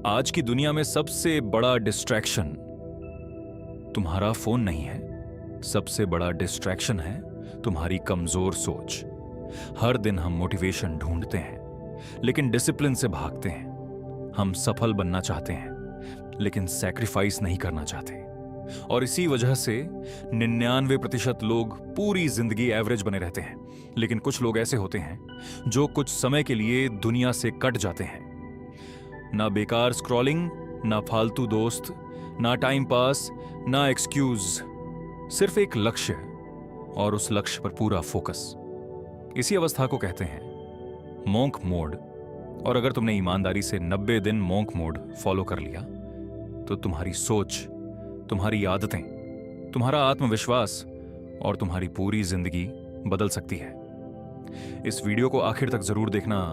आज की दुनिया में सबसे बड़ा डिस्ट्रैक्शन तुम्हारा फोन नहीं है। सबसे बड़ा डिस्ट्रैक्शन है तुम्हारी कमजोर सोच। हर दिन हम मोटिवेशन ढूंढते हैं लेकिन डिसिप्लिन से भागते हैं। हम सफल बनना चाहते हैं लेकिन सैक्रिफाइस नहीं करना चाहते। और इसी वजह से 99% लोग पूरी जिंदगी एवरेज बने रहते हैं। लेकिन कुछ लोग ऐसे होते हैं जो कुछ समय के लिए दुनिया से कट जाते हैं। ना बेकार स्क्रॉलिंग, ना फालतू दोस्त, ना टाइम पास, ना एक्सक्यूज, सिर्फ एक लक्ष्य और उस लक्ष्य पर पूरा फोकस। इसी अवस्था को कहते हैं मोंक मोड। और अगर तुमने ईमानदारी से 90 दिन मोंक मोड फॉलो कर लिया तो तुम्हारी सोच, तुम्हारी आदतें, तुम्हारा आत्मविश्वास और तुम्हारी पूरी जिंदगी बदल सकती है। इस वीडियो को आखिर तक जरूर देखना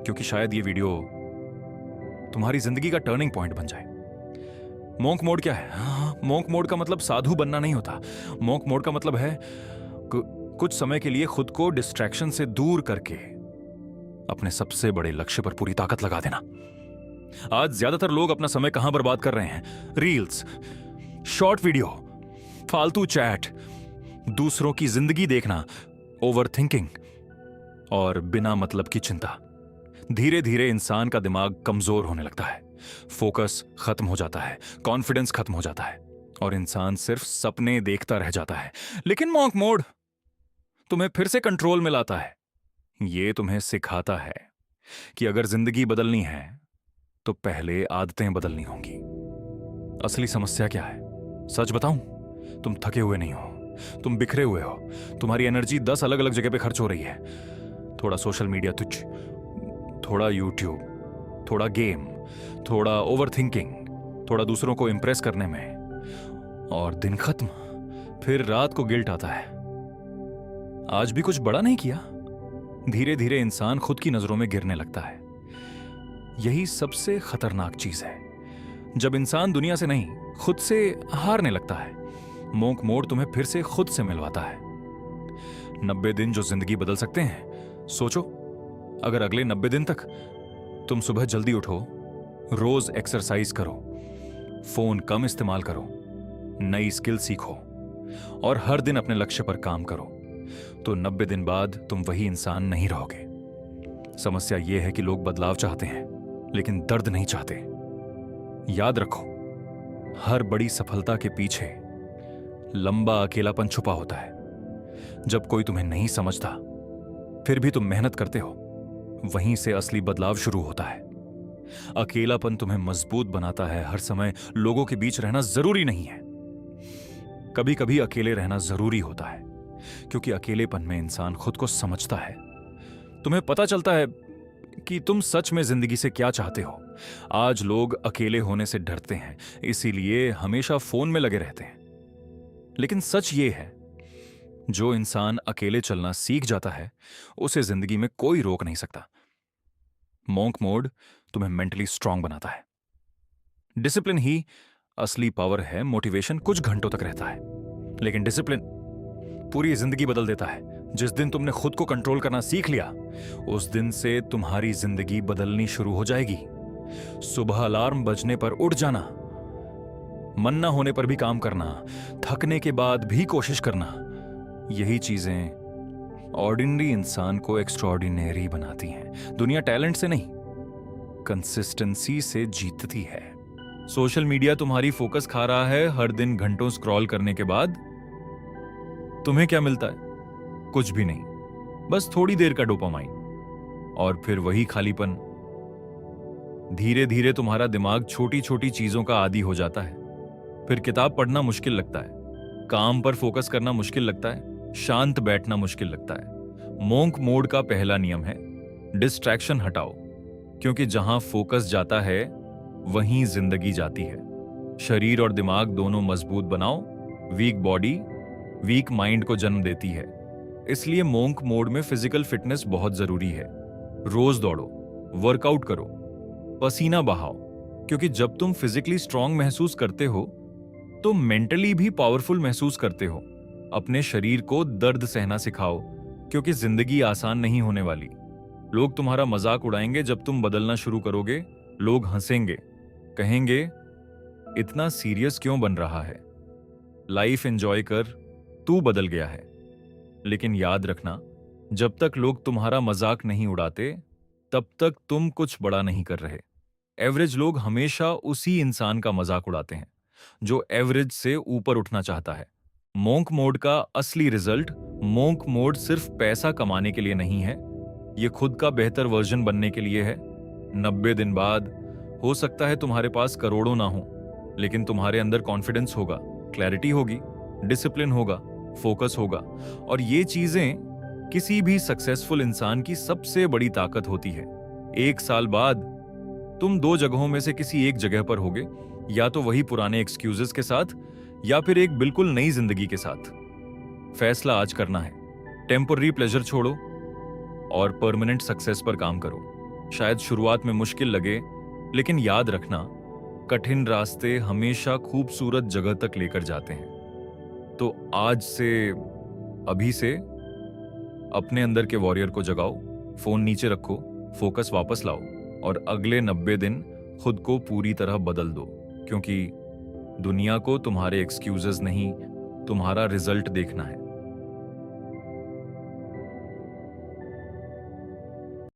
क्योंकि शायद ये वीडियो तुम्हारी जिंदगी का टर्निंग पॉइंट बन जाए। मोंक मोड क्या है? मोंक मोड का मतलब साधु बनना नहीं होता। मोंक मोड का मतलब है कुछ समय के लिए खुद को डिस्ट्रैक्शन से दूर करके अपने सबसे बड़े लक्ष्य पर पूरी ताकत लगा देना। आज ज्यादातर लोग अपना समय कहां बर्बाद कर रहे हैं? रील्स, शॉर्ट वीडियो, फालतू चैट, दूसरों की जिंदगी देखना, ओवर थिंकिंग और बिना मतलब की चिंता। धीरे धीरे इंसान का दिमाग कमजोर होने लगता है, फोकस खत्म हो जाता है, कॉन्फिडेंस खत्म हो जाता है और इंसान सिर्फ सपने देखता रह जाता है। लेकिन मॉन्क मोड तुम्हें फिर से कंट्रोल में लाता है। यह तुम्हें सिखाता है कि अगर जिंदगी बदलनी है तो पहले आदतें बदलनी होंगी। असली समस्या क्या है? सच बताऊं, तुम थके हुए नहीं हो, तुम बिखरे हुए हो। तुम्हारी एनर्जी 10 अलग अलग जगह पे खर्च हो रही है। थोड़ा सोशल मीडिया तुच्छ, थोड़ा यूट्यूब, थोड़ा गेम, थोड़ा ओवर थिंकिंग, थोड़ा दूसरों को इंप्रेस करने में, और दिन खत्म। फिर रात को गिल्ट आता है, आज भी कुछ बड़ा नहीं किया। धीरे धीरे इंसान खुद की नजरों में गिरने लगता है। यही सबसे खतरनाक चीज है, जब इंसान दुनिया से नहीं खुद से हारने लगता है। मोंक मोड तुम्हें फिर से खुद से मिलवाता है। 90 दिन जो जिंदगी बदल सकते हैं। सोचो, अगर अगले 90 दिन तक तुम सुबह जल्दी उठो, रोज एक्सरसाइज करो, फोन कम इस्तेमाल करो, नई स्किल सीखो और हर दिन अपने लक्ष्य पर काम करो, तो 90 दिन बाद तुम वही इंसान नहीं रहोगे। समस्या यह है कि लोग बदलाव चाहते हैं लेकिन दर्द नहीं चाहते। याद रखो, हर बड़ी सफलता के पीछे लंबा अकेलापन छुपा होता है। जब कोई तुम्हें नहीं समझता फिर भी तुम मेहनत करते हो, वहीं से असली बदलाव शुरू होता है। अकेलापन तुम्हें मजबूत बनाता है। हर समय लोगों के बीच रहना जरूरी नहीं है। कभी कभी अकेले रहना जरूरी होता है क्योंकि अकेलेपन में इंसान खुद को समझता है। तुम्हें पता चलता है कि तुम सच में जिंदगी से क्या चाहते हो। आज लोग अकेले होने से डरते हैं, इसीलिए हमेशा फोन में लगे रहते हैं। लेकिन सच ये है, जो इंसान अकेले चलना सीख जाता है उसे जिंदगी में कोई रोक नहीं सकता। मोंक मोड तुम्हें मेंटली स्ट्रांग बनाता है। डिसिप्लिन ही असली पावर है। मोटिवेशन कुछ घंटों तक रहता है लेकिन डिसिप्लिन पूरी जिंदगी बदल देता है। जिस दिन तुमने खुद को कंट्रोल करना सीख लिया, उस दिन से तुम्हारी जिंदगी बदलनी शुरू हो जाएगी। सुबह अलार्म बजने पर उठ जाना, मन ना होने पर भी काम करना, थकने के बाद भी कोशिश करना, यही चीजें ऑर्डिनरी इंसान को एक्स्ट्राऑर्डिनरी बनाती हैं। दुनिया टैलेंट से नहीं, कंसिस्टेंसी से जीतती है। सोशल मीडिया तुम्हारी फोकस खा रहा है। हर दिन घंटों स्क्रॉल करने के बाद तुम्हें क्या मिलता है? कुछ भी नहीं, बस थोड़ी देर का डोपामाइन और फिर वही खालीपन। धीरे धीरे तुम्हारा दिमाग छोटी छोटी चीजों का आदी हो जाता है। फिर किताब पढ़ना मुश्किल लगता है, काम पर फोकस करना मुश्किल लगता है, शांत बैठना मुश्किल लगता है। मोंक मोड का पहला नियम है डिस्ट्रैक्शन हटाओ, क्योंकि जहां फोकस जाता है वहीं जिंदगी जाती है। शरीर और दिमाग दोनों मजबूत बनाओ। वीक बॉडी वीक माइंड को जन्म देती है। इसलिए मोंक मोड में फिजिकल फिटनेस बहुत जरूरी है। रोज दौड़ो, वर्कआउट करो, पसीना बहाओ, क्योंकि जब तुम फिजिकली स्ट्रांग महसूस करते हो तो मेंटली भी पावरफुल महसूस करते हो। अपने शरीर को दर्द सहना सिखाओ, क्योंकि जिंदगी आसान नहीं होने वाली। लोग तुम्हारा मजाक उड़ाएंगे जब तुम बदलना शुरू करोगे, लोग हंसेंगे, कहेंगे इतना सीरियस क्यों बन रहा है, लाइफ एंजॉय कर, तू बदल गया है। लेकिन याद रखना, जब तक लोग तुम्हारा मजाक नहीं उड़ाते, तब तक तुम कुछ बड़ा नहीं कर रहे। एवरेज लोग हमेशा उसी इंसान का मजाक उड़ाते हैं जो एवरेज से ऊपर उठना चाहता है। मोंक मोड का असली रिजल्ट, मोंक मोड सिर्फ पैसा कमाने के लिए नहीं है, ये खुद का बेहतर वर्जन बनने के लिए है। 90 दिन बाद हो सकता है तुम्हारे पास करोड़ों ना हो, लेकिन तुम्हारे अंदर कॉन्फिडेंस होगा, क्लैरिटी होगी, डिसिप्लिन होगा, फोकस होगा। और ये चीजें किसी भी सक्सेसफुल इंसान की सबसे बड़ी ताकत होती है। 1 साल बाद तुम दो जगहों में से किसी एक जगह पर होगे, या तो वही पुराने एक्सक्यूजेस के साथ, या फिर एक बिल्कुल नई जिंदगी के साथ। फैसला आज करना है। टेम्पररी प्लेजर छोड़ो और परमानेंट सक्सेस पर काम करो। शायद शुरुआत में मुश्किल लगे, लेकिन याद रखना, कठिन रास्ते हमेशा खूबसूरत जगह तक लेकर जाते हैं। तो आज से, अभी से अपने अंदर के वॉरियर को जगाओ, फोन नीचे रखो, फोकस वापस लाओ और अगले 90 दिन खुद को पूरी तरह बदल दो। क्योंकि दुनिया को तुम्हारे एक्सक्यूजेस नहीं, तुम्हारा रिजल्ट देखना है।